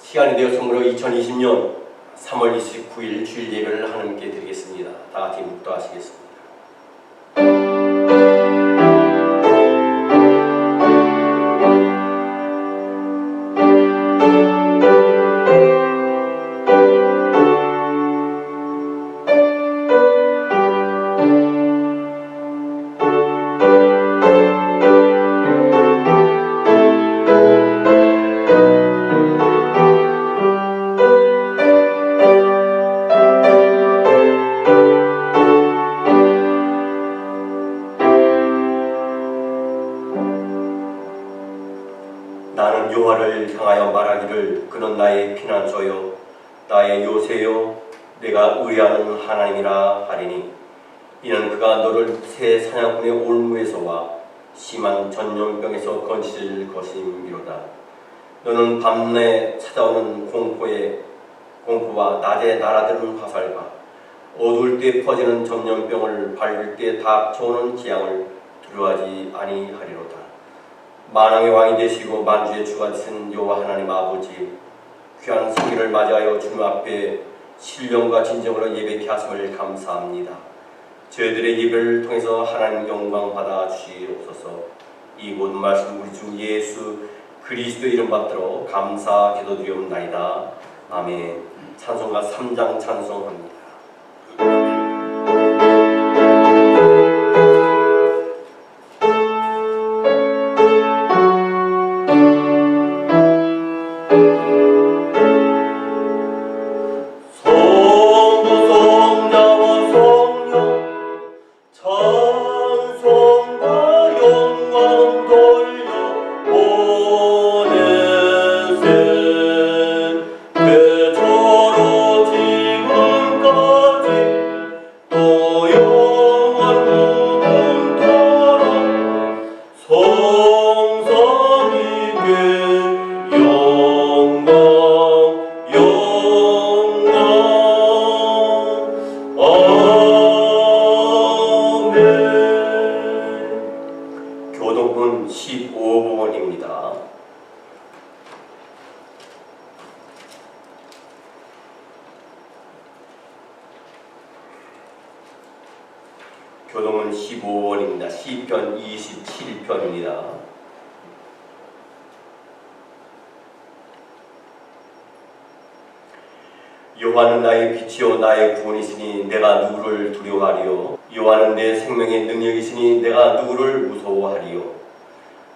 시간이 되었으므로 2020년 3월 29일 주일 예배를 하나님께 드리겠습니다. 다 같이 묵도하시겠습니다. 나는 여호와를 향하여 말하기를 그는 나의 피난처요 나의 요새요 내가 의뢰하는 하나님이라 하리니 이는 그가 너를 새 사냥꾼의 올무에서와 심한 전염병에서 건지실 것임이로다. 너는 밤내 찾아오는 공포와 낮에 날아드는 화살과 어두울 때 퍼지는 전염병을 밝을 때 닥쳐오는 재앙을 두려워하지 아니하리로다. 만왕의 왕이 되시고 만주의 주가 되신 여호와 하나님 아버지, 귀한 성일을 맞이하여 주님 앞에 신령과 진정으로 예배케 하심을 감사합니다. 저희들의 예배를 통해서 하나님 영광 받아 주시옵소서. 이 모든 말씀 우리 주 예수 그리스도 이름 받들어 감사 기도드리옵나이다. 아멘. 찬송가 3장 찬송합니다. 교독은 15번입니다. 교독은 15번입니다. 시편 27편입니다. 여호와는 나의 빛이요 나의 구원이시니 내가 누구를 두려워하리요. 여호와는 내 생명의 능력이시니 내가 누구를 무서워하리요.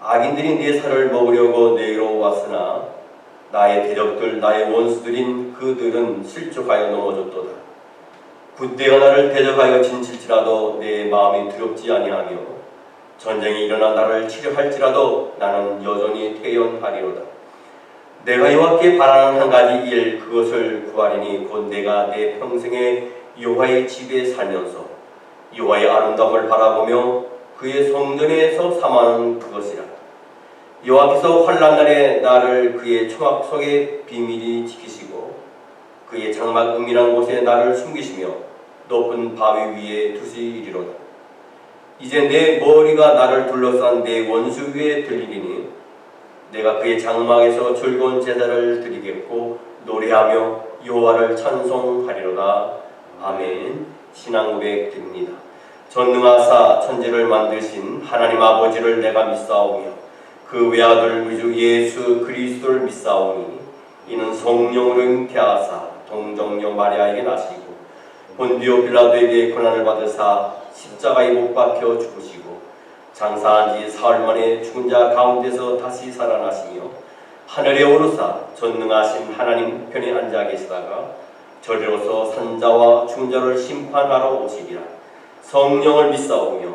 악인들이 내 살을 먹으려고 내게로 왔으나 나의 대적들 나의 원수들인 그들은 실족하여 넘어졌도다. 군대가 나를 대적하여 진칠지라도 내 마음이 두렵지 아니하며 전쟁이 일어나 나를 치료할지라도 나는 여전히 태연하리로다. 내가 여호와께 바라는 한 가지 일 그것을 구하리니 곧 내가 내 평생에 여호와의 집에 살면서 여호와의 아름다움을 바라보며 그의 성전에서 삼하는 그것이라. 여호와께서 환난날에 나를 그의 초막 속에 비밀히 지키시고 그의 장막 은밀한 곳에 나를 숨기시며 높은 바위 위에 두시리로다. 이제 내 머리가 나를 둘러싼 내 원수 위에 들리리니 내가 그의 장막에서 즐거운 제사를 드리겠고 노래하며 여호와를 찬송하리로다. 아멘. 신앙 고백 드립니다. 전능하사 천지를 만드신 하나님 아버지를 내가 믿사오며 그 외아들 우리 주 예수 그리스도를 믿사오니 이는 성령으로 잉태하사 동정녀 마리아에게 나시고 본디오 빌라도에게 고난을 받으사 십자가에 못 박혀 죽으시고 장사한 지 사흘 만에 죽은 자 가운데서 다시 살아나시며 하늘에 오르사 전능하신 하나님 편에 앉아 계시다가 저리로서 산자와 죽은 자를 심판하러 오시리라. 성령을 믿사오며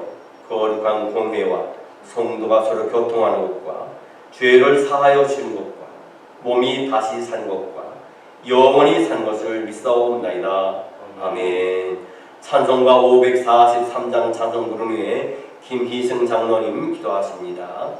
거룩한 공회와 성도가 서로 교통하는 것과 죄를 사하여 주는 것과 몸이 다시 산 것과 영원히 산 것을 믿사옵나이다. 아멘. 찬송가 543장 찬송 부른 후에 김희승 장로님 기도하십니다.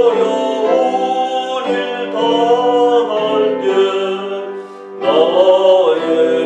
어려운 일 당할 때 나의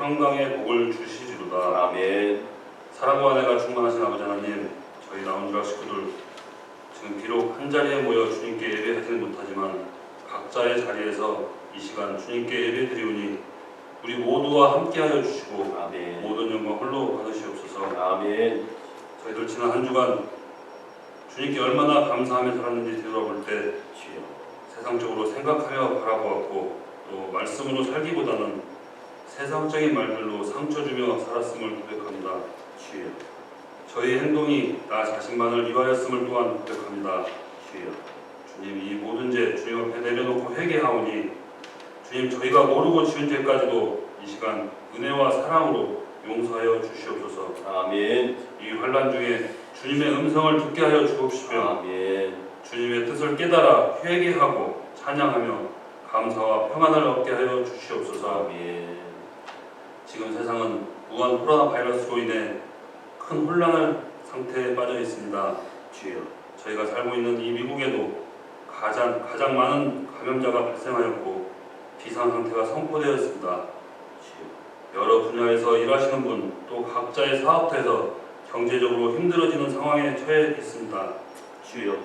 평강의 복을 주시리로다. 아멘. 사랑과 은혜가 충만하신 아버지 하나님, 저희 나온주락 식구들 지금 비록 한자리에 모여 주님께 예배하지는 못하지만 각자의 자리에서 이 시간 주님께 예배드리오니 우리 모두와 함께하여 주시고 아멘. 모든 영광 홀로 받으시옵소서. 아멘. 저희들 지난 한 주간 주님께 얼마나 감사하며 살았는지 되돌아볼 때 주여. 세상적으로 생각하며 바라보았고 또 말씀으로 살기보다는 세상적인 말들로 상처 주며 살았음을 고백합니다. 주여. 저희 행동이 나 자신만을 위하였음을 또한 고백합니다. 주여. 주님, 이 모든 죄 주님 앞에 내려놓고 회개하오니 주님, 저희가 모르고 지은 죄까지도 이 시간 은혜와 사랑으로 용서하여 주시옵소서. 아멘. 이 환난 중에 주님의 음성을 듣게 하여 주옵시며 아멘. 주님의 뜻을 깨달아 회개하고 찬양하며 감사와 평안을 얻게 하여 주시옵소서. 아멘. 지금 세상은 무한 코로나 바이러스로 인해 큰 혼란한 상태에 빠져 있습니다. 주여. 저희가 살고 있는 이 미국에도 가장 많은 감염자가 발생하였고 비상 상태가 선포되었습니다. 주여. 여러 분야에서 일하시는 분, 또 각자의 사업터에서 경제적으로 힘들어지는 상황에 처해 있습니다. 주여.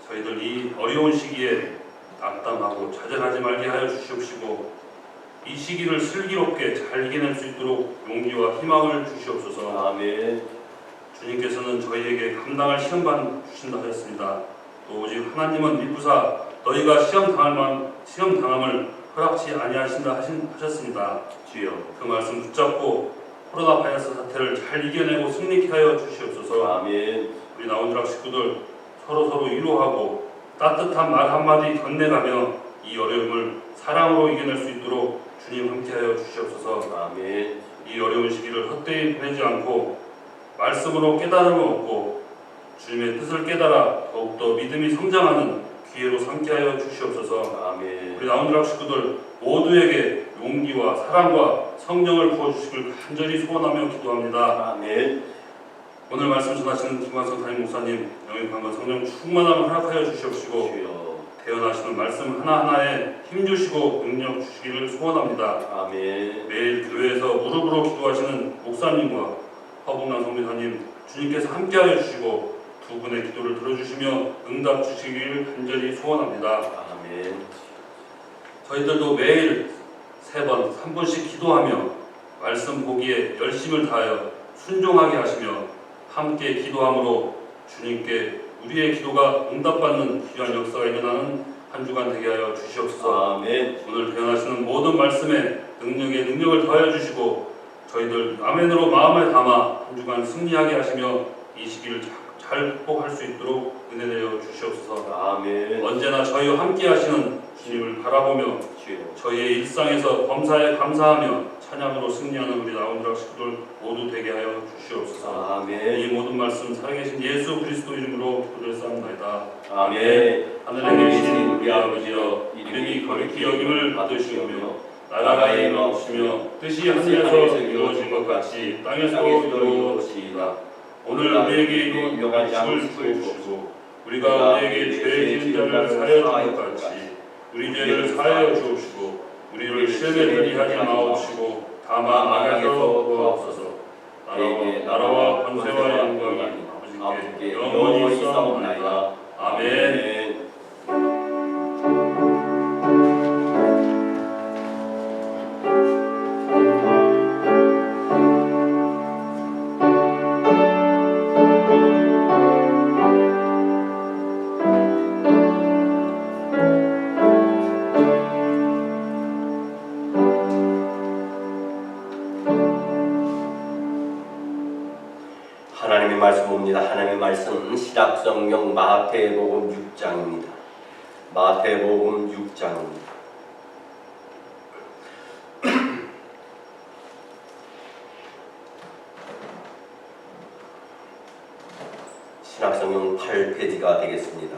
저희들 이 어려운 시기에 낙담하고 좌절하지 말게 하여 주시옵시고 이 시기를 슬기롭게 잘 이겨낼 수 있도록 용기와 희망을 주시옵소서. 아멘. 주님께서는 저희에게 감당할 시험만 주신다 하셨습니다. 또 오직 하나님은 미부사 너희가 시험 당함을 허락지 아니하신다 하셨습니다. 주여. 그 말씀 붙잡고 코로나 바이러스 사태를 잘 이겨내고 승리케 하여 주시옵소서. 아멘. 우리 나온주락 식구들 서로 위로하고 따뜻한 말 한마디 건네가며 이 어려움을 사랑으로 이겨낼 수 있도록 주님 함께하여 주시옵소서. 아멘. 이 어려운 시기를 헛되이 보내지 않고 말씀으로 깨달음을 얻고 주님의 뜻을 깨달아 더욱더 믿음이 성장하는 기회로 삼게하여 주시옵소서. 아멘. 우리 나온주락 식구들 모두에게 용기와 사랑과 성령을 부어주시길 간절히 소원하며 기도합니다. 아멘. 오늘 말씀 전하시는 김광석 담임 목사님 영육함과 성령 충만함을 허락하여 주시옵시고 주여. 대언하시는 말씀 하나하나에 힘주시고 능력 주시기를 소원합니다. 아멘. 매일 교회에서 무릎으로 기도하시는 목사님과 허봉남 성비사님 주님께서 함께하여 주시고 두 분의 기도를 들어주시며 응답 주시기를 간절히 소원합니다. 아멘. 저희들도 매일 3번, 3분씩 기도하며 말씀 보기에 열심을 다하여 순종하게 하시며 함께 기도함으로 주님께 우리의 기도가 응답받는 귀한 역사가 일어나는 한 주간 되게 하여 주시옵소서. 아멘. 오늘 배워하시는 모든 말씀에 능력을 더하여 주시고 저희들 아멘으로 마음을 담아 한 주간 승리하게 하시며 이 시기를 잘 극복할 수 있도록 은혜 내려 주시옵소서. 아멘. 언제나 저희와 함께 하시는 주님을 바라보며 주여. 저희의 일상에서 범사에 감사하며 찬양으로 승리하는 우리 나온주락 식구들 모두 되게 하여 주시옵소서. 아멘. 이 모든 말씀 살아계신 예수 그리스도 이름으로 기도를 쌓옵나이다. 아멘. 하늘에 계신 우리 아버지여 이름이 거룩히 여김을 받으시오며 나라가 임하옵시며 뜻이 하늘에서 이루어진 것 같이 땅에서도 이루어지이다. 오늘 우리에게 일용할 양식을 주시고 우리가 우리에게 죄 지은 자를 사하여 준 것 같이 우리 죄를 사하여 주옵시고 우리를 시험에 들게 하지 마옵시고 다만 악에서 구하옵소서. 나라와 권세와 영광이 아버지께 영원히 있사옵나이다. 아멘. 하나님의 말씀 봅니다. 하나님의 말씀 시작성경 마태복음 6장입니다. 마태복음 6장입니다. 신약성경 8페이지가 되겠습니다.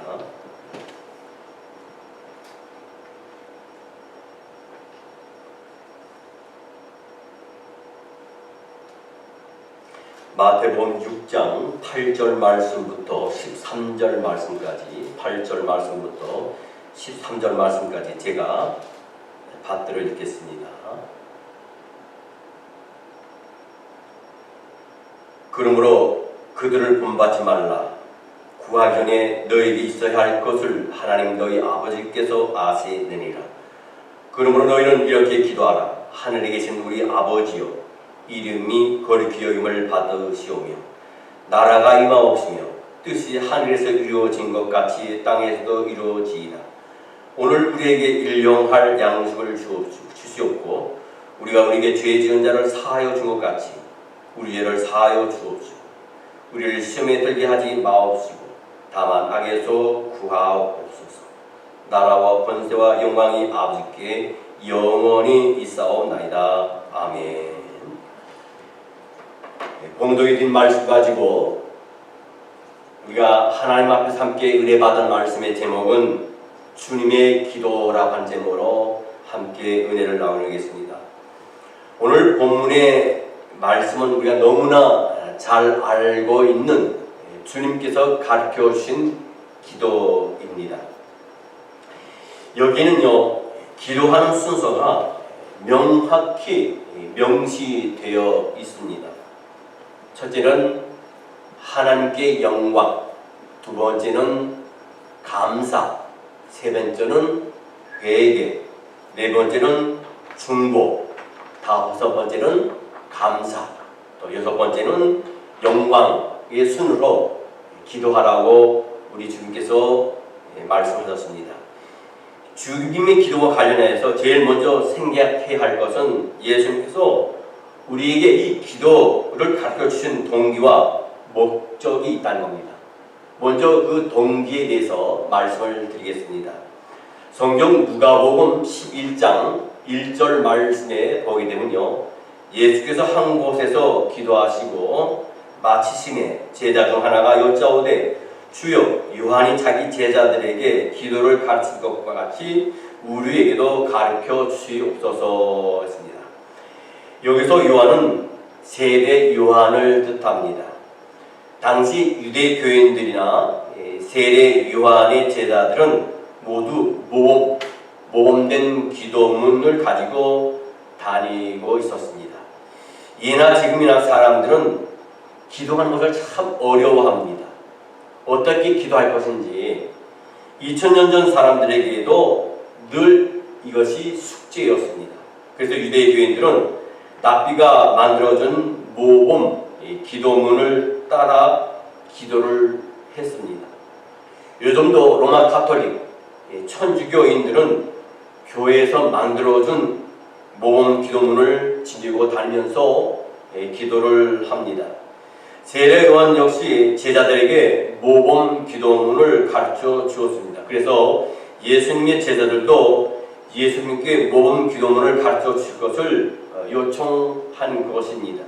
마태복음 6장 8절 말씀부터 13절 말씀까지 8절 말씀부터 13절 말씀까지 제가 받들어 읽겠습니다. 그러므로 그들을 본받지 말라. 구하기 전에 너에게 있어야 할 것을 하나님 너희 아버지께서 아시느니라. 그러므로 너희는 이렇게 기도하라. 하늘에 계신 우리 아버지여, 이름이 거룩히 여김을 받으시오며 나라가 임하옵시며 뜻이 하늘에서 이루어진 것 같이 땅에서도 이루어지이다. 오늘 우리에게 일용할 양식을 주시옵고 우리가 우리에게 죄 지은 자를 사하여 준 것 같이 우리 죄를 사하여 주옵시고 우리를 시험에 들게 하지 마옵시고 다만 악에서 구하옵소서. 나라와 권세와 영광이 아버지께 영원히 있사옵나이다. 아멘. 봉독이 된 말씀 가지고 우리가 하나님 앞에서 함께 은혜받은 말씀의 제목은 주님의 기도라고 한 제목으로 함께 은혜를 나누겠습니다. 오늘 본문의 말씀은 우리가 너무나 잘 알고 있는 주님께서 가르쳐 주신 기도입니다. 여기는요, 기도하는 순서가 명확히 명시되어 있습니다. 첫째는 하나님께 영광, 두 번째는 감사, 세 번째는 회개, 네 번째는 중보, 다섯 번째는 감사, 또 여섯 번째는 영광의 순으로 기도하라고 우리 주님께서 말씀하셨습니다. 주님의 기도와 관련해서 제일 먼저 생각해야 할 것은 예수님께서 우리에게 이 기도를 가르쳐 주신 동기와 목적이 있다는 겁니다. 먼저 그 동기에 대해서 말씀을 드리겠습니다. 성경 누가복음 11장 1절 말씀에 보게 되면요, 예수께서 한 곳에서 기도하시고 마치심에 제자 중 하나가 여짜오되 주여, 요한이 자기 제자들에게 기도를 가르친 것과 같이 우리에게도 가르쳐 주시옵소서 했습니다. 여기서 요한은 세례 요한을 뜻합니다. 당시 유대 교인들이나 세례 요한의 제자들은 모두 모범된 기도문을 가지고 다니고 있었습니다. 예나 지금이나 사람들은 기도하는 것을 참 어려워합니다. 어떻게 기도할 것인지 2000년 전 사람들에게도 늘 이것이 숙제였습니다. 그래서 유대 교인들은 납비가 만들어준 모범 기도문을 따라 기도를 했습니다. 요즘도 로마 가톨릭 천주교인들은 교회에서 만들어준 모범 기도문을 지니고 다니면서 기도를 합니다. 세례 요한 역시 제자들에게 모범 기도문을 가르쳐 주었습니다. 그래서 예수님의 제자들도 예수님께 모범 기도문을 가르쳐 주실 것을 요청한 것입니다.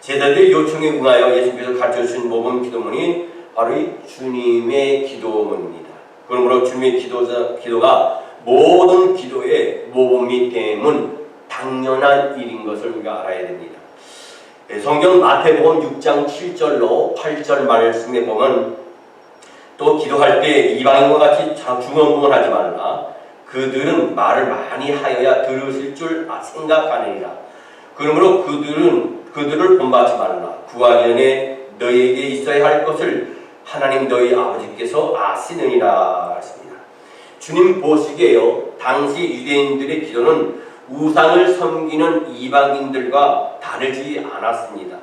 제자들의 요청에 응하여 예수님께서 가르쳐 주신 모범 기도문이 바로 이 주님의 기도문입니다. 그러므로 주님의 기도가 모든 기도의 모범이 됨은 당연한 일인 것을 우리가 알아야 됩니다. 성경 마태복음 6장 7절로 8절 말씀에 보면 또 기도할 때 이방인과 같이 중언부언하지 말라. 그들은 말을 많이 하여야 들으실 줄 생각하느니라. 그러므로 그들을 본받지 말라. 구하기 전에 너희에게 있어야 할 것을 하나님 너희 아버지께서 아시느니라 했습니다. 주님 보시기에요, 당시 유대인들의 기도는 우상을 섬기는 이방인들과 다르지 않았습니다.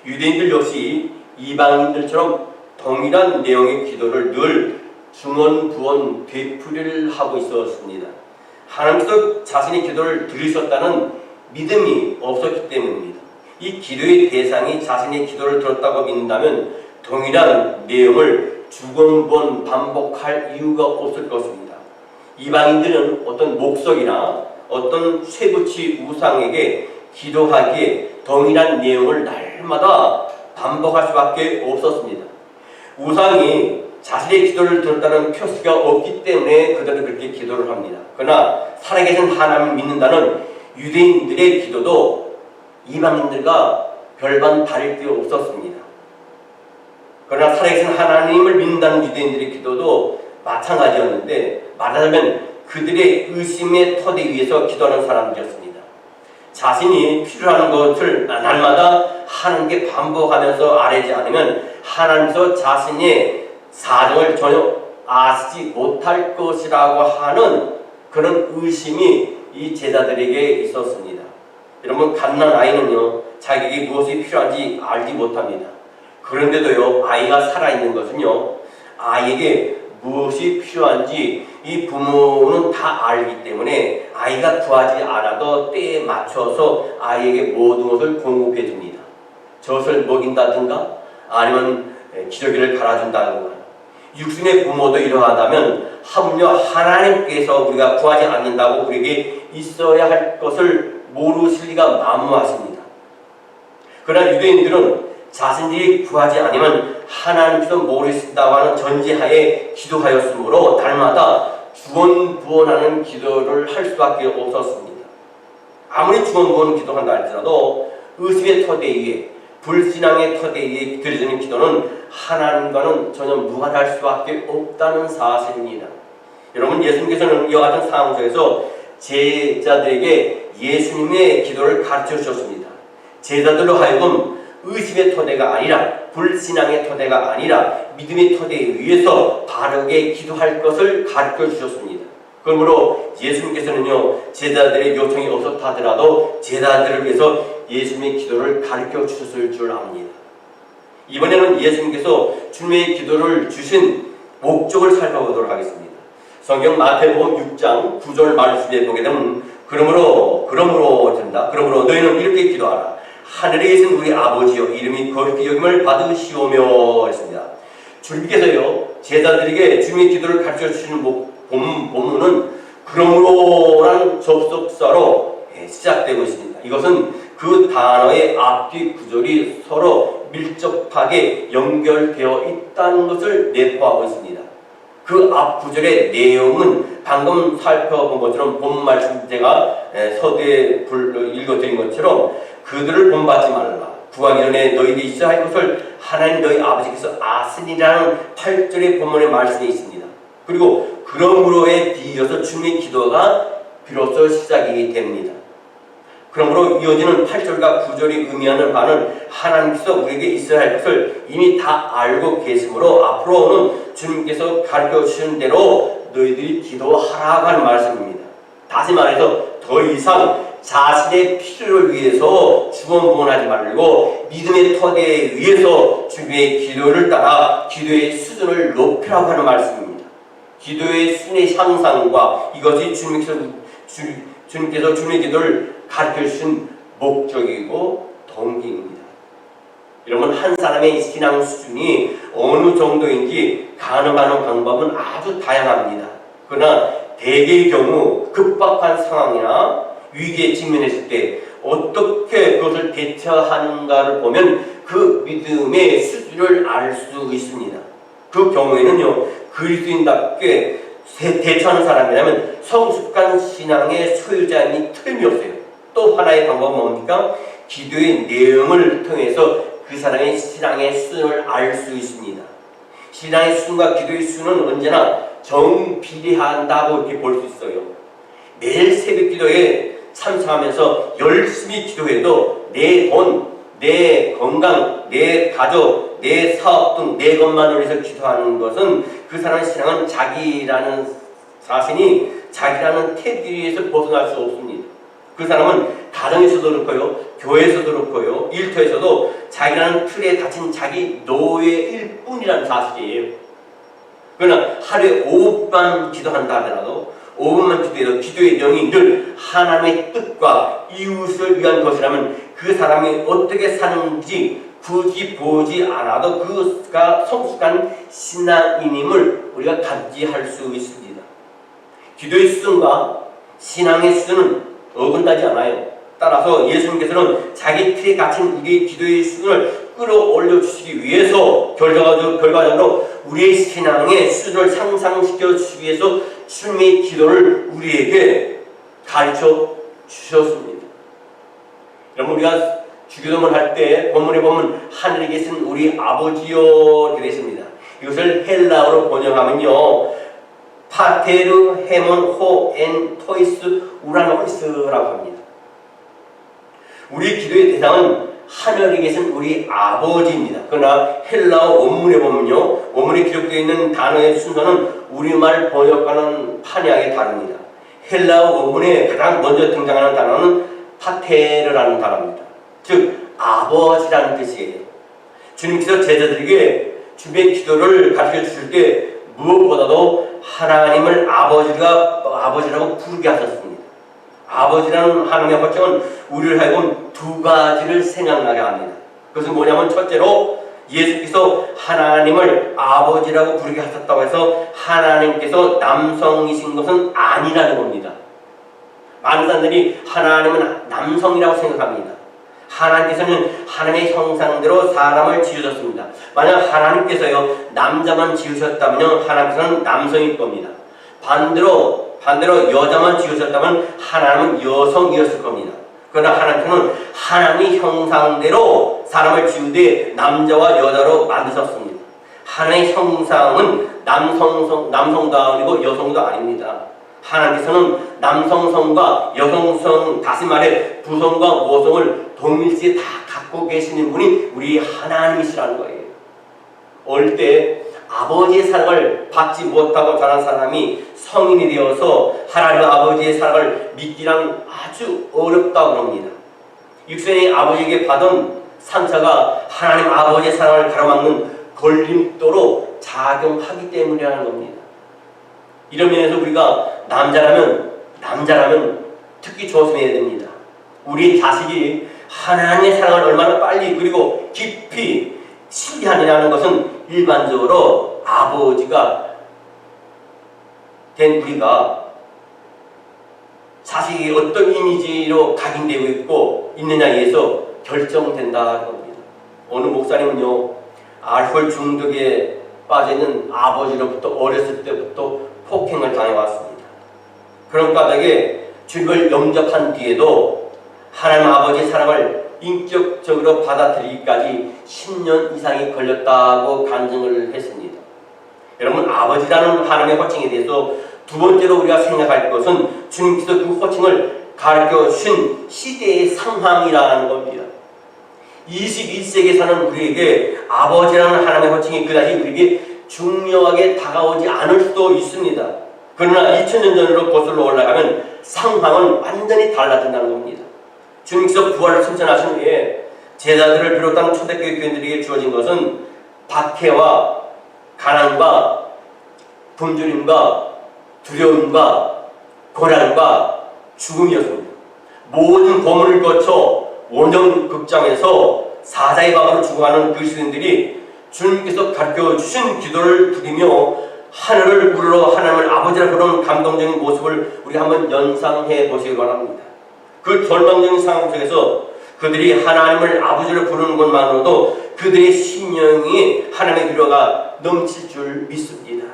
유대인들 역시 이방인들처럼 동일한 내용의 기도를 늘 중언부언 되풀이를 하고 있었습니다. 하나님께서 자신의 기도를 들으셨다는 믿음이 없었기 때문입니다. 이 기도의 대상이 자신의 기도를 들었다고 믿는다면 동일한 내용을 중언부언 반복할 이유가 없을 것입니다. 이방인들은 어떤 목석이나 어떤 쇠붙이 우상에게 기도하기에 동일한 내용을 날마다 반복할 수밖에 없었습니다. 우상이 자신의 기도를 들었다는 표시가 없기 때문에 그들은 그렇게 기도를 합니다. 그러나 살아계신 하나님을 믿는다는 유대인들의 기도도 이방인들과 별반 다를 게 없었습니다. 그러나 살아계신 하나님을 믿는다는 유대인들의 기도도 마찬가지였는데, 말하자면 그들의 의심의 터대 위에서 기도하는 사람들이었습니다. 자신이 필요한 것을 날마다 하나님께 반복하면서 아뢰지 않으면 하나님께서 자신의 사정을 전혀 아시지 못할 것이라고 하는 그런 의심이 이 제자들에게 있었습니다. 여러분, 갓난 아이는요, 자기에게 무엇이 필요한지 알지 못합니다. 그런데도요, 아이가 살아있는 것은요, 아이에게 무엇이 필요한지 이 부모는 다 알기 때문에 아이가 구하지 않아도 때에 맞춰서 아이에게 모든 것을 공급해 줍니다. 젖을 먹인다든가 아니면 기저귀를 갈아준다든가. 육신의 부모도 이러하다면 하물며 하나님께서 우리가 구하지 않는다고 우리에게 있어야 할 것을 모르실 리가 만무하십니다. 그러나 유대인들은 자신들이 구하지 않으면 하나님께서 모르신다고 하는 전제하에 기도하였으므로 날마다 주원부원하는 기도를 할 수밖에 없었습니다. 아무리 주원부원 기도한다 할지라도 의심의 터대 위에, 불신앙의 터대 위에 드려지는 기도는 하나님과는 전혀 무관할 수밖에 없다는 사실입니다. 여러분, 예수님께서는 이와 같은 상황 속에서 제자들에게 예수님의 기도를 가르쳐 주셨습니다. 제자들로 하여금 의심의 토대가 아니라, 불신앙의 토대가 아니라 믿음의 토대 위에서 바르게 기도할 것을 가르쳐 주셨습니다. 그러므로 예수님께서는요, 제자들의 요청이 없었다 하더라도 제자들을 위해서 예수님의 기도를 가르쳐 주셨을 줄 압니다. 이번에는 예수님께서 주님의 기도를 주신 목적을 살펴보도록 하겠습니다. 성경 마태복음 6장 9절 말씀에 보게 되면 그러므로 너희는 이렇게 기도하라. 하늘에 계신 우리 아버지여, 이름이 거룩히 여김을 받으시오며 했습니다. 주님께서요, 제자들에게 주님의 기도를 가르쳐 주시는 본문은 그러므로라는 접속사로 시작되고 있습니다. 이것은 그 단어의 앞뒤 구절이 서로 밀접하게 연결되어 있다는 것을 내포하고 있습니다. 그 앞 구절의 내용은 방금 살펴본 것처럼 본 말씀 제가 서두에 읽어드린 것처럼 그들을 본받지 말라. 구하기 전에 너희들이 있어야 할 것을 하나님 너희 아버지께서 아시니라는 8절의 본문의 말씀이 있습니다. 그리고 그러므로에 뒤이어서 주님의 기도가 비로소 시작이 됩니다. 그러므로 이어지는 8절과 9절이 의미하는 바는 하나님께서 우리에게 있어야 할 것을 이미 다 알고 계시므로 앞으로는 주님께서 가르쳐 주시는 대로 너희들이 기도하라고 하는 말씀입니다. 다시 말해서 더 이상 자신의 필요를 위해서 주원부원하지 말고 믿음의 토대에 의해서 주님의 기도를 따라 기도의 수준을 높이라고 하는 말씀입니다. 기도의 수준의 향상과 이것이 주님께서 주님의 기도를 가르쳐 주신 목적이고 동기입니다. 여러분, 한 사람의 신앙 수준이 어느 정도인지 가늠하는 방법은 아주 다양합니다. 그러나 대개의 경우 급박한 상황이나 위기에 직면했을 때 어떻게 그것을 대처하는가를 보면 그 믿음의 수준을 알 수 있습니다. 그 경우에는요, 그리스도인답게 대처하는 사람이라면 성숙한 신앙의 소유자임이 틀림없어요. 또 하나의 방법은 뭡니까? 기도의 내용을 통해서 그 사람의 신앙의 수준을 알 수 있습니다. 신앙의 수준과 기도의 수준은 언제나 정비례한다고 이렇게 볼 수 있어요. 매일 새벽 기도에 참석하면서 열심히 기도해도 내 돈, 내 건강, 내 가족, 내 사업 등 내 것만을 위해서 기도하는 것은 그 사람의 신앙은 자기라는 자신이 자기라는 테두리에서 벗어날 수 없습니다. 그 사람은 가정에서도 그렇고요, 교회에서도 그렇고요, 일터에서도 자기라는 틀에 갇힌 자기 노예일 뿐이라는 사실이에요. 그러나 하루에 5분만 기도한다 하더라도 5분만 기도해도 기도의 영이 늘 하나님의 뜻과 이웃을 위한 것이라면 그 사람이 어떻게 사는지 굳이 보지 않아도 그가 성숙한 신앙인임을 우리가 감지할 수 있습니다. 기도의 수준과 신앙의 수준은 어긋나지 않아요. 따라서 예수님께서는 자기 틀에 갇힌 우리의 기도의 수준을 끌어올려 주시기 위해서 결과적으로 우리의 신앙의 수준을 상상시켜 주시기 위해서 주님의 기도를 우리에게 가르쳐 주셨습니다. 여러분, 우리가 주기도문 할 때 본문에 보면 하늘에 계신 우리 아버지여 이렇게 되십니다. 이것을 헬라어로 번역하면요, 파테르 헤몬 호엔 토이스 우라노이스라고 합니다. 우리 기도의 대상은 하늘에 계신 우리 아버지입니다. 그러나 헬라어 원문에 보면요, 원문에 기록되어 있는 단어의 순서는 우리말 번역과는 판이하게 다릅니다. 헬라어 원문에 가장 먼저 등장하는 단어는 파테르라는 단어입니다. 즉 아버지라는 뜻이에요. 주님께서 제자들에게 주님의 기도를 가르쳐 주실 때 무엇보다도 하나님을 아버지라고 부르게 하셨습니다. 아버지라는 하나님의 호칭은 우리를 하여금 두 가지를 생각나게 합니다. 그것은 뭐냐면 첫째로 예수께서 하나님을 아버지라고 부르게 하셨다고 해서 하나님께서 남성이신 것은 아니라는 겁니다. 많은 사람들이 하나님은 남성이라고 생각합니다. 하나님께서는 하나님의 형상대로 사람을 지으셨습니다. 만약 하나님께서요 남자만 지으셨다면 하나님께서는 남성일 겁니다. 반대로 여자만 지으셨다면 하나님은 여성이었을 겁니다. 그러나 하나님께서는 하나님의 형상대로 사람을 지으되 남자와 여자로 만드셨습니다. 하나님의 형상은 남성도 아니고 여성도 아닙니다. 하나님께서는 남성성과 여성성, 다시 말해 부성과 모성을 동일시에 다 갖고 계시는 분이 우리 하나님이시라는 거예요. 어릴 때 아버지의 사랑을 받지 못하고 자란 사람이 성인이 되어서 하나님 아버지의 사랑을 믿기란 아주 어렵다고 합니다. 육신의 아버지에게 받은 상처가 하나님 아버지의 사랑을 가로막는 걸림돌로 작용하기 때문이라는 겁니다. 이런 면에서 우리가 남자라면 특히 조심해야 됩니다. 우리 자식이 하나님의 사랑을 얼마나 빨리 그리고 깊이 신뢰하느냐는 것은 일반적으로 아버지가 된 우리가 자식이 어떤 이미지로 각인되고 있느냐에 의해서 결정된다는 겁니다. 어느 목사님은요, 알코올 중독에 빠져있는 아버지로부터 어렸을 때부터 폭행을 당해왔습니다. 그런 까닭에 주님을 영접한 뒤에도 하나님 아버지의 사랑을 인격적으로 받아들이기까지 10년 이상이 걸렸다고 간증을 했습니다. 여러분, 아버지라는 하나님의 호칭에 대해서 두 번째로 우리가 생각할 것은 주님께서 그 호칭을 가르쳐 주신 시대의 상황이라는 겁니다. 21세기에 사는 우리에게 아버지라는 하나님의 호칭이 그다지 우리에게 중요하게 다가오지 않을 수도 있습니다. 그러나 2000년 전으로 거슬러 올라가면 상황은 완전히 달라진다는 겁니다. 주님께서 부활을 선전하신 후에 제자들을 비롯한 초대교회 교인들에게 주어진 것은 박해와 가난과 굶주림과 두려움과 고난과 죽음이었습니다. 모든 고문을 거쳐 원정극장에서 사자의 밥으로 죽어가는 그 시민들이 주님께서 가르쳐 주신 기도를 드리며 하늘을 부르러 하나님을 아버지라 부르는 감동적인 모습을 우리 한번 연상해 보시기 바랍니다. 그 절망적인 상황 속에서 그들이 하나님을 아버지로 부르는 것만으로도 그들의 심령이 하나님의 위로가 넘칠 줄 믿습니다.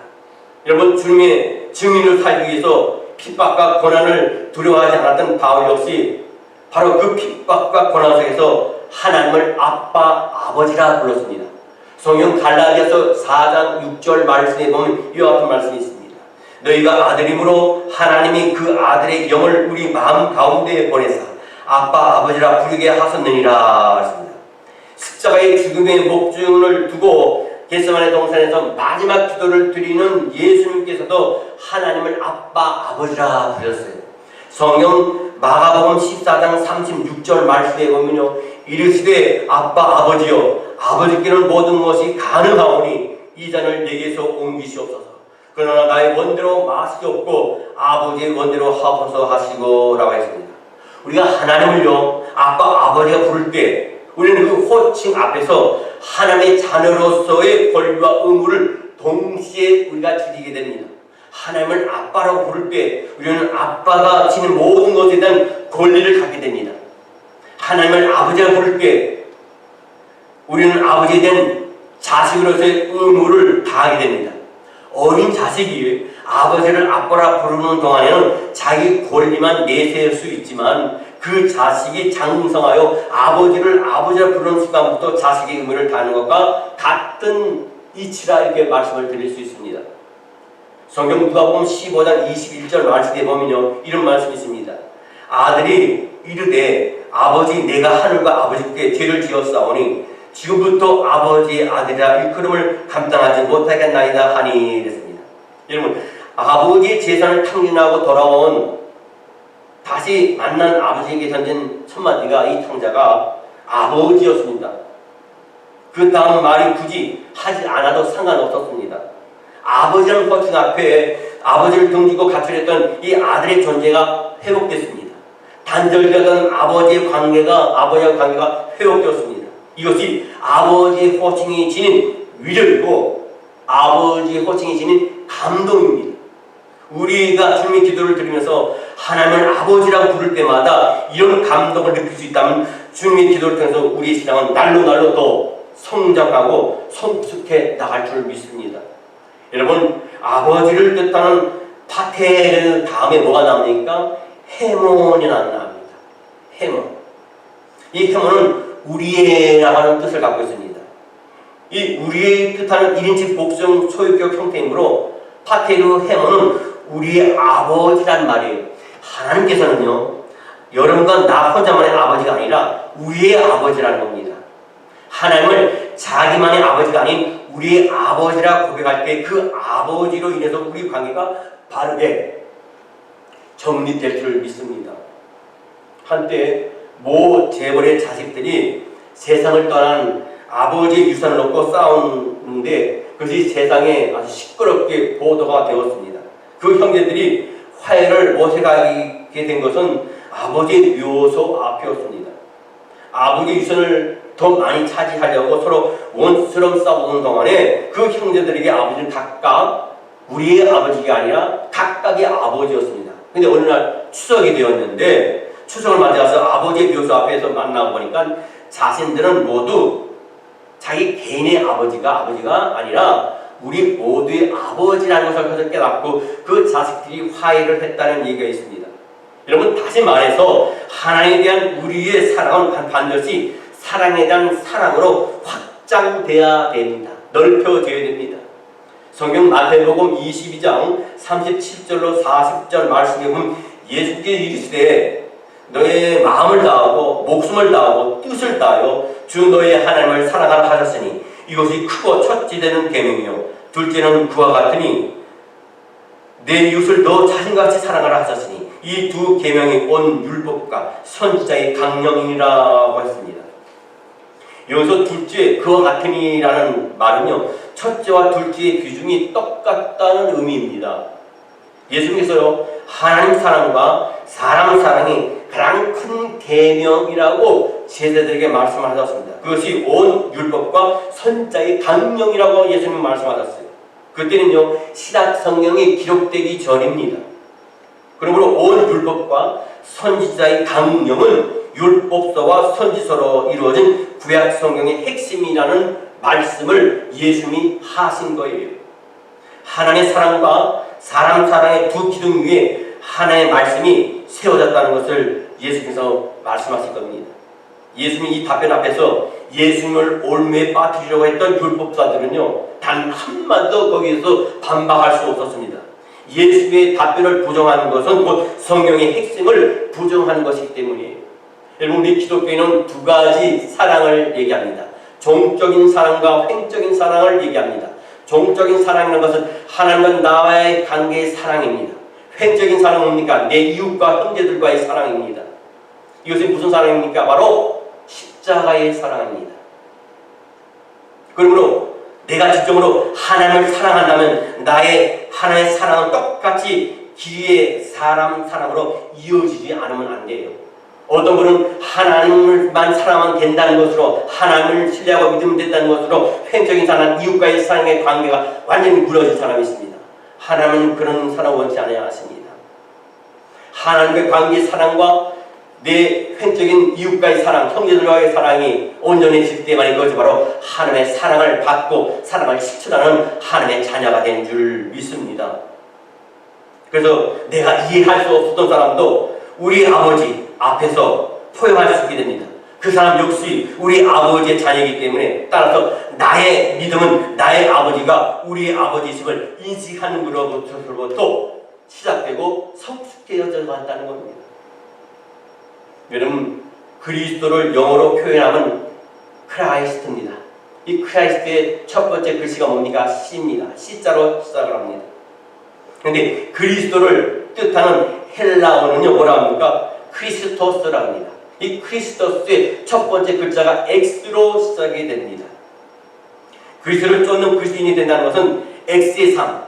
여러분, 주님의 증인으로 살기 위해서 핍박과 고난을 두려워하지 않았던 바울 역시 바로 그 핍박과 고난 속에서 하나님을 아버지라 불렀습니다. 성경 갈라디아서 4장 6절 말씀에 보면 이와 같은 말씀이 있습니다. 너희가 아들임으로 하나님이 그 아들의 영을 우리 마음 가운데에 보내사 아버지라 부르게 하셨느니라 했습니다. 십자가의 죽음의 목전을 두고 겟세마네 동산에서 마지막 기도를 드리는 예수님께서도 하나님을 아버지라 부르셨어요. 성경 마가복음 14장 36절 말씀에 보면요, 이르시되 아버지여 아버지께는 모든 것이 가능하오니 이 잔을 내게서 옮기시옵소서. 그러나 나의 원대로 마시기 없고 아버지의 원대로 하옵소서 하시고 라고 했습니다. 우리가 하나님을요 아버지가 부를 때 우리는 그 호칭 앞에서 하나님의 자녀로서의 권리와 의무를 동시에 우리가 지니게 됩니다. 하나님을 아빠라고 부를 때 우리는 아빠가 지닌 모든 것에 대한 권리를 갖게 됩니다. 하나님을 아버지라고 부를 때 우리는 아버지에 대한 자식으로서의 의무를 다하게 됩니다. 어린 자식이 아버지를 아빠라 부르는 동안에는 자기 권리만 내세울 수 있지만 그 자식이 장성하여 아버지를 아버지라 부르는 순간부터 자식의 의무를 다하는 것과 같은 이치라 이렇게 말씀을 드릴 수 있습니다. 성경 누가복음 15장 21절 말씀에 보면요, 이런 말씀이 있습니다. 아들이 이르되 아버지 내가 하늘과 아버지께 죄를 지었사오니 지금부터 아버지의 아들이라 일컬음을 감당하지 못하겠나이다 하니 그랬습니다. 여러분, 아버지의 재산을 탕진하고 돌아온 다시 만난 아버지에게 던진 첫마디가 이 탕자가 아버지였습니다. 그 다음 말이 굳이 하지 않아도 상관없었습니다. 아버지라는 호칭 앞에 아버지를 등지고 가출했던 이 아들의 존재가 회복됐습니다. 단절되던 아버지와 관계가 회복되었습니다. 이것이 아버지의 호칭이 지닌 위력이고 아버지의 호칭이 지닌 감동입니다. 우리가 주님의 기도를 드리면서 하나님을 아버지라고 부를 때마다 이런 감동을 느낄 수 있다면 주님의 기도를 통해서 우리의 신앙은 날로 더 성장하고 성숙해 나갈 줄 믿습니다. 여러분, 아버지를 뜻하는 파테르 다음에 뭐가 나옵니까? 헤몬이라는 나옵니다. 헤몬. 이 헤몬은 우리의라고 하는 뜻을 갖고 있습니다. 이 우리의 뜻하는 1인칭 복수형 소유격 형태이므로 파테르 헤몬은 우리의 아버지란 말이에요. 하나님께서는요, 여러분과 나 혼자만의 아버지가 아니라 우리의 아버지라는 겁니다. 하나님을 자기만의 아버지가 아닌 우리의 아버지라 고백할 때 그 아버지로 인해서 우리 관계가 바르게 정립될 줄 믿습니다. 한때 모 재벌의 자식들이 세상을 떠난 아버지의 유산을 놓고 싸우는데 그것이 세상에 아주 시끄럽게 보도가 되었습니다. 그 형제들이 화해를 못해가게 된 것은 아버지의 묘소 앞이었습니다. 아버지의 유산을 더 많이 차지하려고 서로 원수처럼 싸우는 동안에 그 형제들에게 아버지는 각각 우리의 아버지가 아니라 각각의 아버지였습니다. 근데 어느 날 추석이 되었는데 추석을 맞이해서 아버지의 묘소 앞에서 만나보니까 자신들은 모두 자기 개인의 아버지가 아니라 우리 모두의 아버지라는 것을 계속 깨닫고 그 자식들이 화해를 했다는 얘기가 있습니다. 여러분, 다시 말해서 하나님에 대한 우리의 사랑은 반드시 사랑에 대한 사랑으로 확장돼야 됩니다. 넓혀져야 됩니다. 성경 마태복음 22장 37절로 40절 말씀에 보면 예수께서 이르시되 너의 마음을 다하고 목숨을 다하고 뜻을 다하여 주 너의 하나님을 사랑하라 하셨으니 이것이 크고 첫째 되는 계명이요 둘째는 그와 같으니 내 이웃을 너 자신같이 사랑하라 하셨으니 이 두 계명이 온 율법과 선지자의 강령이라고 했습니다. 여기서 둘째, 그와 같으니라는 말은요, 첫째와 둘째의 비중이 똑같다는 의미입니다. 예수님께서요, 하나님 사랑과 사람 사랑이 가장 큰 계명이라고 제자들에게 말씀하셨습니다. 그것이 온 율법과 선지자의 강령이라고 예수님 말씀하셨어요. 그때는요, 신약 성경이 기록되기 전입니다. 그러므로 온 율법과 선지자의 강령은 율법서와 선지서로 이루어진 구약 성경의 핵심이라는 말씀을 예수님이 하신 거예요. 하나님의 사랑과 사람 사랑의 두 기둥 위에 하나의 말씀이 세워졌다는 것을 예수님께서 말씀하실 겁니다. 예수님이 이 답변 앞에서 예수님을 올무에 빠뜨리려고 했던 율법사들은요, 단 한마디도 거기에서 반박할 수 없었습니다. 예수님의 답변을 부정하는 것은 곧 성경의 핵심을 부정하는 것이기 때문이에요. 여러분, 우리 기독교인은 두 가지 사랑을 얘기합니다. 종적인 사랑과 횡적인 사랑을 얘기합니다. 종적인 사랑이라는 것은 하나님과 나와의 관계의 사랑입니다. 횡적인 사랑은 뭡니까? 내 이웃과 형제들과의 사랑입니다. 이것이 무슨 사랑입니까? 바로 십자가의 사랑입니다. 그러므로 내가 진정으로 하나님을 사랑한다면 나의 하나님의 사랑은 똑같이 기회의 사람 사랑으로 이어지지 않으면 안 돼요. 어떤 분은 하나님을만 사랑하면 된다는 것으로, 하나님을 신뢰하고 믿으면 된다는 것으로 횡적인 사랑, 이웃과의 사랑의 관계가 완전히 무너진 사람이 있습니다. 하나님은 그런 사랑을 원치 않아야 하십니다. 하나님의 관계의 사랑과 내 횡적인 이웃과의 사랑, 형제들과의 사랑이 온전해질 때만 이것이 바로 하나님의 사랑을 받고 사랑을 실천하는 하나님의 자녀가 된 줄 믿습니다. 그래서 내가 이해할 수 없었던 사람도 우리 아버지 앞에서 포용할 수 있게 됩니다. 그 사람 역시 우리 아버지의 자녀이기 때문에 따라서 나의 믿음은 나의 아버지가 우리의 아버지이심을 인식하는 것으로부터 시작되고 성숙해져 간다는 겁니다. 여러분, 그리스도를 영어로 표현하면 크라이스트입니다. 이 크라이스트의 첫 번째 글씨가 뭡니까? C입니다. C자로 시작을 합니다. 그런데 그리스도를 뜻하는 헬라어는요, 뭐라 합니까? 크리스토스라고 합니다. 이 크리스토스의 첫 번째 글자가 X로 시작이 됩니다. 그리스도를 쫓는 그리스도인이 된다는 것은 X의 삶,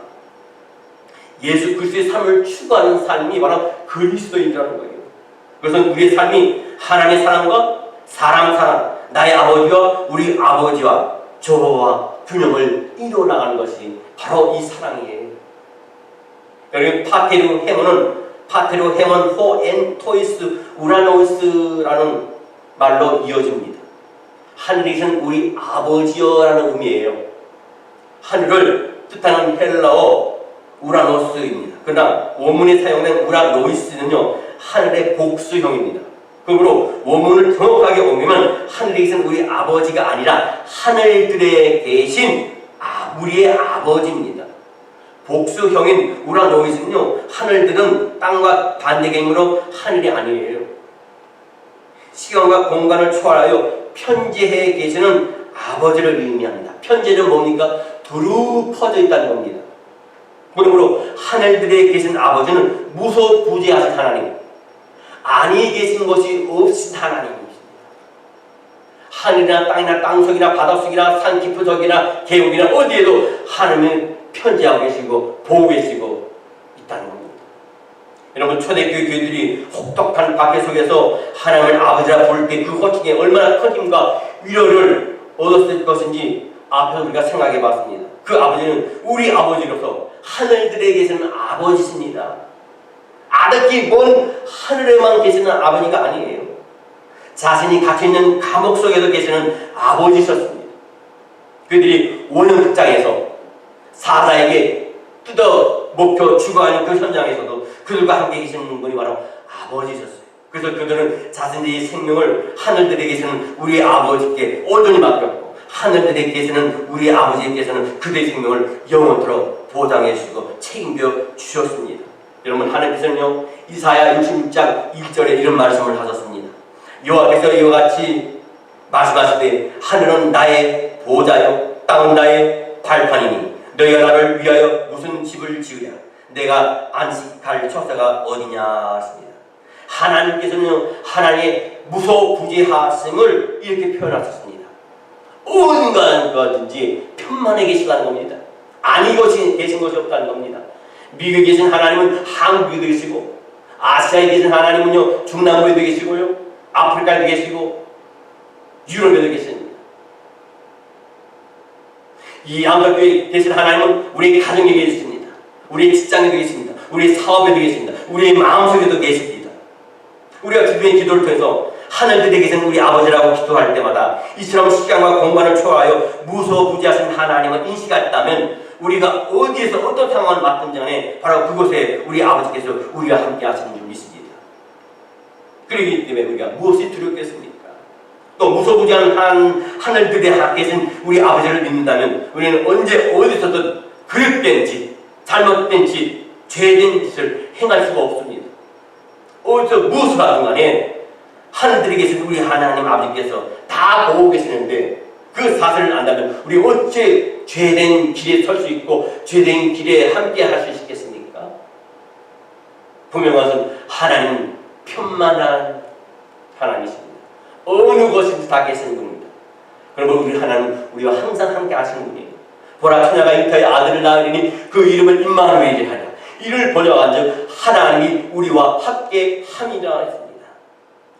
예수 그리스도의 삶을 추구하는 삶이 바로 그리스도인이라는 거예요. 그것은 우리의 삶이 하나님의 사랑과 사랑, 나의 아버지와 우리 아버지와 조화와 균형을 이루어나가는 것이 바로 이 사랑이에요. 그리고 파테르 헤몬 호엔 토이스 우라노스라는 말로 이어집니다. 하늘에 계신 우리 아버지여라는 의미예요. 하늘을 뜻하는 헬라어 우라노스입니다. 그러나 원문에 사용된 우라노이스는요, 하늘의 복수형입니다. 그러므로 원문을 정확하게 옮기면 하늘에 계신 우리 아버지가 아니라 하늘들에 계신 우리의 아버지입니다. 복수형인 우라노이스는요, 하늘들은 땅과 반대개념으로 하늘이 아니에요. 시간과 공간을 초월하여 편재해 계시는 아버지를 의미합니다. 편재는 뭡니까? 두루 퍼져 있다는 겁니다. 그러므로 하늘들에 계신 아버지는 무소부재하신 하나님, 아니 계신 것이 없으신 하나님입니다. 하늘이나 땅이나 땅속이나 바닷속이나 산 깊은 속이나 계곡이나 어디에도 하나님은 편재하고 계시고 보고 계시고 있다는 겁니다. 여러분, 초대교회 교회들이 혹독한 박해 속에서 하나님을 아버지라 부를 때 그 호칭에 얼마나 큰 힘과 위로를 얻었을 것인지 앞에서 우리가 생각해 봤습니다. 그 아버지는 우리 아버지로서 하늘들에 계시는 아버지십니다. 아득히 먼 하늘에만 계시는 아버지가 아니에요. 자신이 갇혀있는 감옥 속에도 계시는 아버지셨습니다. 그들이 오는 극장에서 사자에게 뜯어 먹혀 죽어가는 그 현장에서도 그들과 함께 계시는 분이 바로 아버지셨어요. 그래서 그들은 자신들의 생명을 하늘들에 계시는 우리 아버지께 온전히 맡겼고, 하늘들에 계시는 우리 아버지께서는 그들의 생명을 영원토록 보장해 주시고 책임져 주셨습니다. 여러분, 하나님께서는요, 이사야 66장 1절에 이런 말씀을 하셨습니다. 여호와께서 이와 같이 말씀하시되 하늘은 나의 보좌요 땅은 나의 발판이니 너희가 나를 위하여 무슨 집을 지으랴. 내가 안식할 처소가 어디냐 하십니다. 하나님께서는 하나님의 무소부재하심을 이렇게 표현하셨습니다. 온갖 것든지 편만에 계시다는 겁니다. 아니 계신 것이 없다는 겁니다. 미국에 계신 하나님은 한국에도 계시고, 아시아에 계신 하나님은요, 중남부에도 계시고요, 아프리카에도 계시고, 유럽에도 계십니다. 이 한국에 계신 하나님은 우리 가정에 계십니다. 우리 직장에도 계십니다. 우리 사업에도 계십니다. 우리의 마음속에도 계십니다. 우리가 기도의 기도를 통해서 하늘들에 계신 우리 아버지라고 기도할 때마다 이처럼 시간과 공간을 초월하여 무소부재하신 하나님을 인식했다면 우리가 어디에서 어떤 상황을 맡든지 간에 바로 그곳에 우리 아버지께서 우리와 함께 하시는 줄 믿습니다. 그렇기 때문에 우리가 무엇이 두렵겠습니까? 또 무소부재한 하늘들에 계신 우리 아버지를 믿는다면 우리는 언제 어디서든 그릇된 짓, 잘못된 짓, 죄된 짓을 행할 수가 없습니다. 어디서 무엇을 하든 간에 하늘들에 계신 우리 하나님 아버지께서 다 보고 계시는데 그 사실을 안다면 우리 어째 죄된 길에 설 수 있고 죄된 길에 함께 할 수 있겠습니까? 분명한 것은 하나님 편만한 하나님이십니다. 어느 것인지 다 계시는 분입니다. 그러므로 우리 하나님 우리와 항상 함께 하시는 분이에요. 보라, 처녀가 잉태의 아들을 낳으리니 그 이름을 임마누엘이라 하리라. 이를 번역한즉 하나님이 우리와 함께 함이라 했습니다.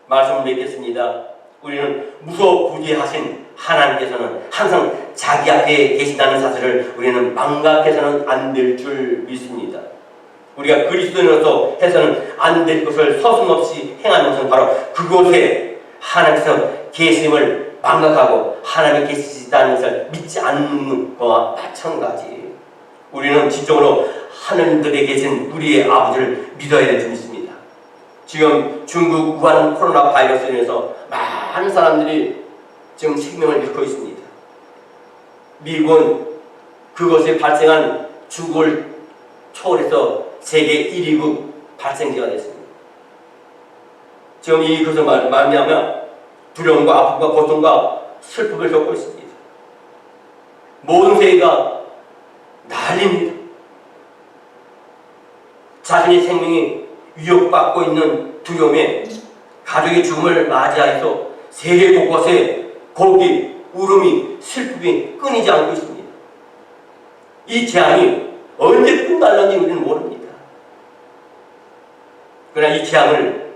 말씀을 맺겠습니다. 우리는 무소부재하신 하나님께서는 항상 자기 앞에 계신다는 사실을 우리는 망각해서는 안 될 줄 믿습니다. 우리가 그리스도인으로서 해서는 안 될 것을 서슴없이 행하는 것은 바로 그곳에 하나님께서 계심을 망각하고 하나님이 계시다는 것을 믿지 않는 것과 마찬가지예요. 우리는 진정으로 하늘들에 계신 우리의 아버지를 믿어야 될 줄 믿습니다. 지금 중국 우한 코로나 바이러스로 인해서 많은 사람들이 지금 생명을 잃고 있습니다. 미국은 그것에 발생한 죽을 초월해서 세계 1위국 발생지가 됐습니다. 지금 이것을 말미암아 두려움과 아픔과 고통과 슬픔을 겪고 있습니다. 모든 세계가 난립니다. 자신의 생명이 위협받고 있는 두려움에 가족의 죽음을 맞이하여서 세계 곳곳에 고기, 울음이, 슬픔이 끊이지 않고 있습니다. 이 재앙이 언제 끝날는지 우리는 모릅니다. 그러나 이 재앙을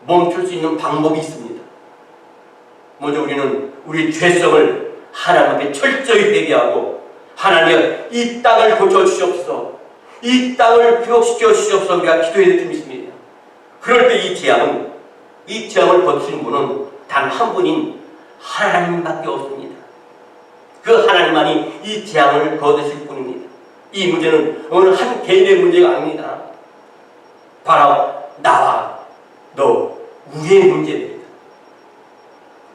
멈출 수 있는 방법이 있습니다. 먼저 우리는 우리 죄성을 하나님 앞에 철저히 회개하고 하나님 이 땅을 고쳐주시옵소서, 이 땅을 회복시켜 주시옵소서 우리가 기도해야 될 줄 믿습니다. 그럴 때 이 재앙을 거두신 분은 단 한 분인 하나님밖에 없습니다. 그 하나님만이 이 재앙을 거두실 분입니다. 이 문제는 어느 한 개인의 문제가 아닙니다. 바로 나와 너, 우리의 문제입니다.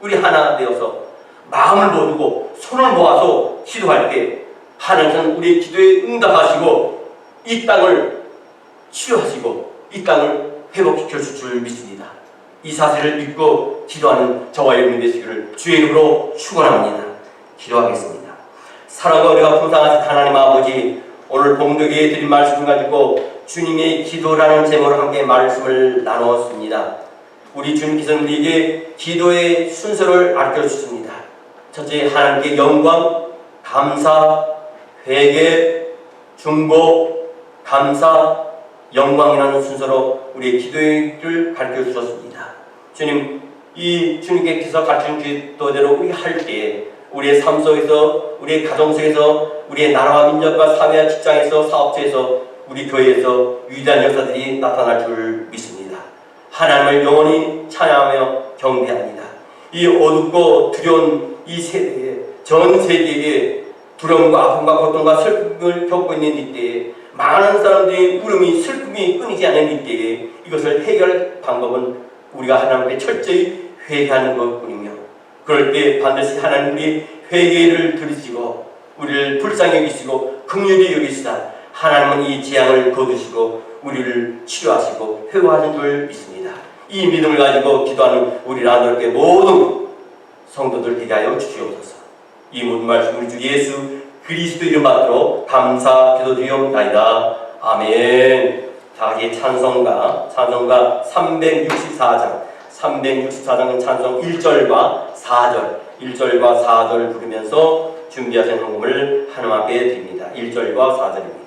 우리 하나 되어서 마음을 모으고 손을 모아서 기도할 때 하나님은 우리의 기도에 응답하시고 이 땅을 치유하시고 이 땅을 회복시켜 줄 줄 믿습니다. 이 사실을 믿고 기도하는 저와 여러분이 되시기를 주의 이름으로 축원합니다. 기도하겠습니다. 사랑과 은혜가 풍성하신 하나님 아버지, 오늘 봉독에 드린 말씀을 가지고 주님의 기도라는 제목으로 함께 말씀을 나누었습니다. 우리 주님께서는 우리에게 기도의 순서를 알려주십니다. 첫째, 하나님께 영광, 감사, 회개, 중보, 감사, 영광이라는 순서로 우리의 기도를 가르쳐 주셨습니다. 주님, 이 주님께서 가르친 기도대로 우리 할 때 우리의 삶 속에서, 우리의 가정 속에서, 우리의 나라와 민족과 사회와 직장에서, 사업체에서, 우리 교회에서 위대한 역사들이 나타날 줄 믿습니다. 하나님을 영원히 찬양하며 경배합니다. 이 어둡고 두려운 이 세대에, 전 세계에 두려움과 아픔과 고통과 슬픔을 겪고 있는 이때에 많은 사람들이 울음이, 슬픔이 끊이지 않는 이때에 이것을 해결할 방법은 우리가 하나님 앞에 철저히 회개하는 것뿐이며, 그럴 때 반드시 하나님이 회개를 들으시고 우리를 불쌍히 여기시고 긍휼히 여기시다 하나님은 이 재앙을 거두시고 우리를 치료하시고 회복하는 줄 믿습니다. 이 믿음을 가지고 기도하는 우리 나누게 모든 성도들 되게 하여 주시옵소서. 이 모든 말씀 우리 주 예수 그리스도 이름 받들어 감사 기도드리옵나이다. 아멘. 다 같이 찬송가 364장은 찬송 1절과 4절 부르면서 준비하신 헌금을 하나님 앞에 드립니다. 1절과 4절입니다.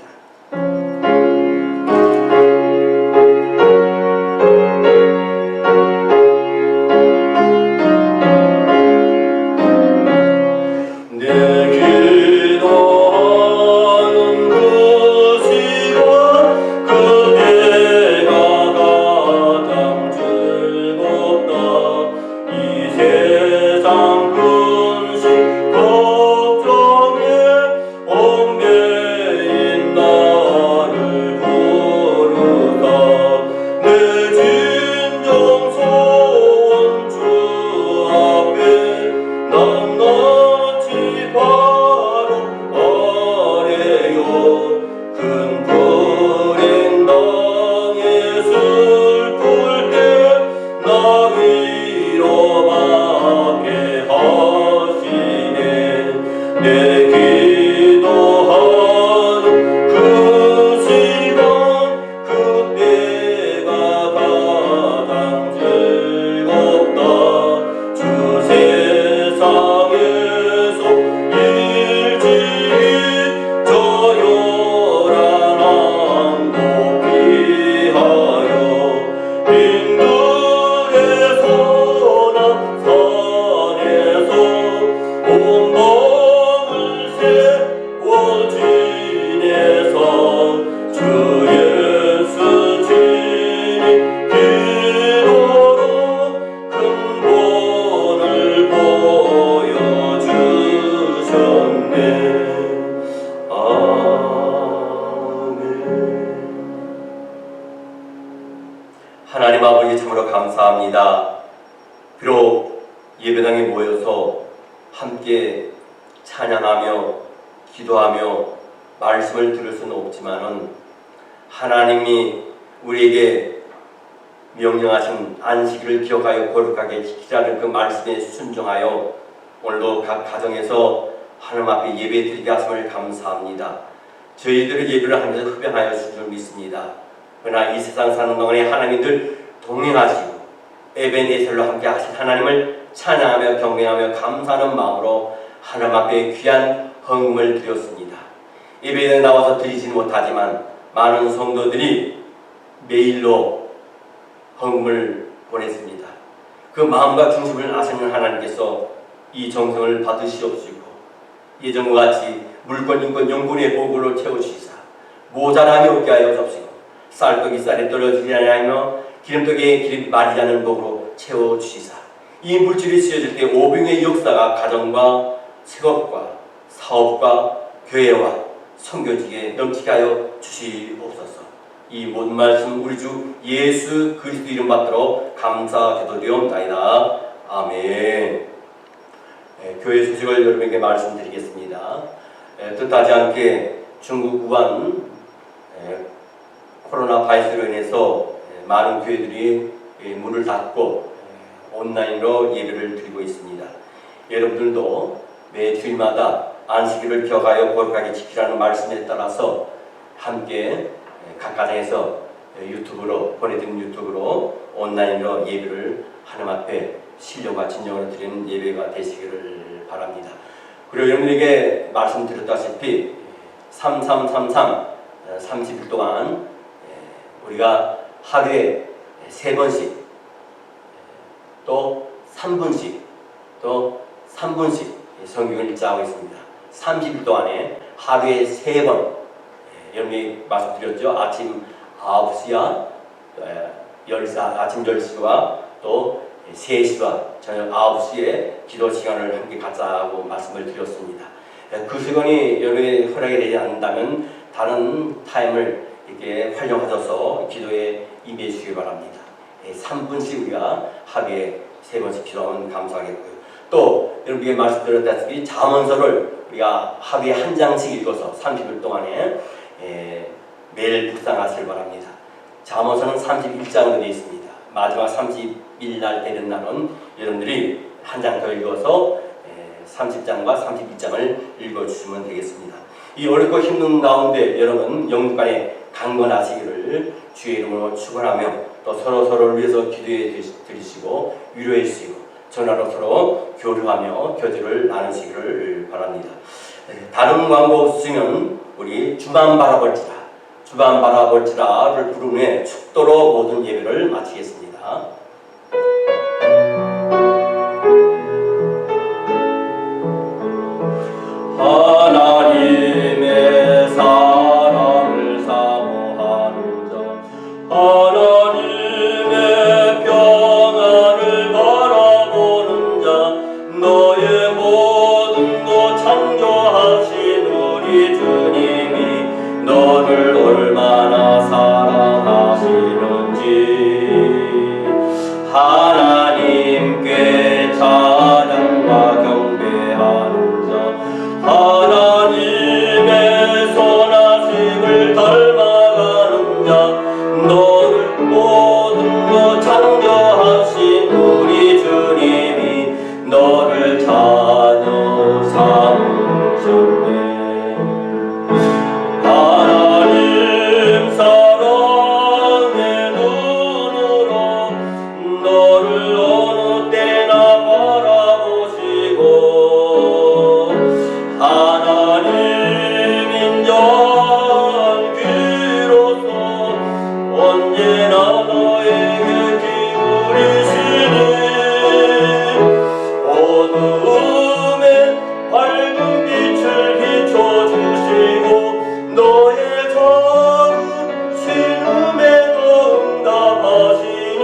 하나님 아버지 참으로 감사합니다. 비록 예배당에 모여서 함께 찬양하며 기도하며 말씀을 들을 수는 없지만은 하나님이 우리에게 명령하신 안식일을 기억하여 거룩하게 지키라는 그 말씀에 순종하여 오늘도 각 가정에서 하나님 앞에 예배 드리게 하심을 감사합니다. 저희들의 예배를 하면서 흡연하였을 줄 믿습니다. 그러나 이 세상 사는 동안에 하나님이 늘 동행하시고 에베네셀로 함께 하신 하나님을 찬양하며 경배하며 감사하는 마음으로 하나님 앞에 귀한 헌금을 드렸습니다. 예배에 나와서 드리지는 못하지만 많은 성도들이 메일로 헌금을 보냈습니다. 그 마음과 중심을 아시는 하나님께서 이 정성을 받으시옵시고 예전과 같이 물권, 인권, 영분의 보고로 채우시사 모자람이 없게 하여 주옵시고 쌀떡이 쌀에 떨어지지 아니하며 기름떡에 기름이 마르지 않는 복으로 채워주시사 이 물질이 쓰여질 때 오병의 역사가 가정과 생업과 사업과 교회와 선교지에 넘치게 하여 주시옵소서. 이 모든 말씀 우리 주 예수 그리스도 이름 받도록 감사 기도드리옵나이다. 아멘. 교회 소식을 여러분에게 말씀드리겠습니다. 뜻하지 않게 중국 우한 코로나 바이러스로 인해서 많은 교회들이 문을 닫고 온라인으로 예배를 드리고 있습니다. 여러분들도 매 주일마다 안식일을 기억하여 거룩하게 지키라는 말씀에 따라서 함께 각 가정에서 유튜브로 보내드린 유튜브로 온라인으로 예배를 하나님 앞에 신령과 진정으로 드리는 예배가 되시기를 바랍니다. 그리고 여러분에게 말씀드렸다시피 3333 30일 동안 우리가 하루에 3번씩 또 3분씩 또 3분씩 성경을 읽자하고 있습니다. 30일 동안에 하루에 3번 여러분이 말씀드렸죠. 아침 9시와 아침 10시와 또 3시와 저녁 9시에 기도 시간을 함께 갖자고 말씀을 드렸습니다. 그 시간이 여러분이 허락이 되지 않는다면 다른 타임을 이렇게 활용하셔서 기도에 임해 주시기 바랍니다. 3분씩 우리가 하루에 3번씩 기도하면 감사하겠고요. 또 여러분께 말씀드렸다시피 잠언서를 우리가 하루에 한 장씩 읽어서 30일 동안에 매일 묵상하시길 바랍니다. 잠언서는 31장으로 되어 있습니다. 마지막 30일 날 되는 날은 여러분들이 한 장 더 읽어서 30장과 31장을 읽어주시면 되겠습니다. 이 어렵고 힘든 가운데 여러분 영육간에 강건하시기를 주의 이름으로 축원하며 또 서로서로를 위해서 기도해 드리시고 위로해 주시고 전화로 서로 교류하며 교제를 나누시기를 바랍니다. 다른 광고 없으면 우리 주만 바라볼지라를 부른 후에 축도로 모든 예배를 마치겠습니다. 하나님의 사랑을 사모하는 자 하나님의 평안을 바라보는 자 너의 모든 것 창조하신 우리 주님이 너를 얼마나 사랑하시는지 하나님께 찬양과 경배하는 자 하나님의 선하심을 닮아가는 자 너를 모든 것 창조하신 우리 주님이 너를 자녀 삼으셨네. 하나님 사랑의 눈으로 너를 어느 때나 바라보시고 하나님 인자한 귀로서 언제나 너에게 기울이시니 어두움에 밝은 빛을 비춰주시고 너의 작은 신음에도 응답하시니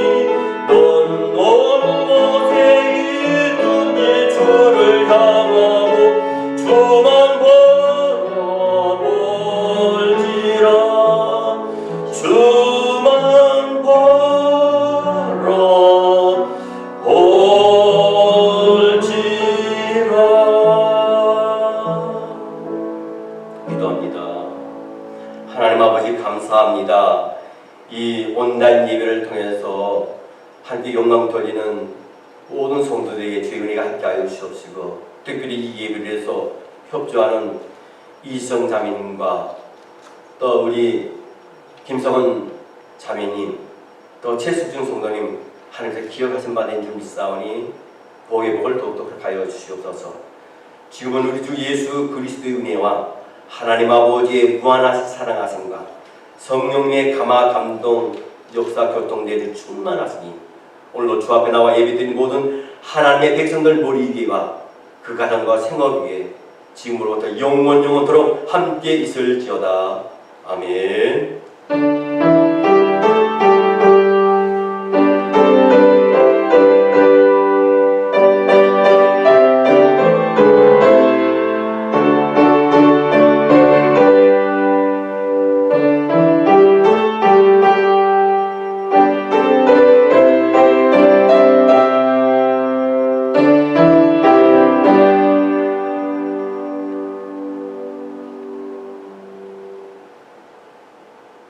너는 어느 곳에 있든지 주를 향하고 주만 바라볼지라 주만 바라볼지라. 기도합니다. 하나님 아버지 감사합니다. 이 온라인 예배를 통해서 함께 영광 돌리는 모든 성도들에게 주의 은혜가 함께하여 주시옵시고, 특별히 이 예배를 위해서 협조하는 이성 자매님과 또 우리 김성은 자매님, 또 최수중 성도님 하나님께서 기억하신 바 된 줄 믿사오니 복의 복을 더욱더 하여 주시옵소서. 지금은 우리 주 예수 그리스도의 은혜와 하나님 아버지의 무한하신 사랑하심과 성령의 감화 감동 역사 교통대를 충만하시니 오늘도 주 앞에 나와 예배드린 모든 하나님의 백성들 머리 위와 그 가정과 생업 위에 지금으로부터 영원토록 함께 있을지어다. 아멘.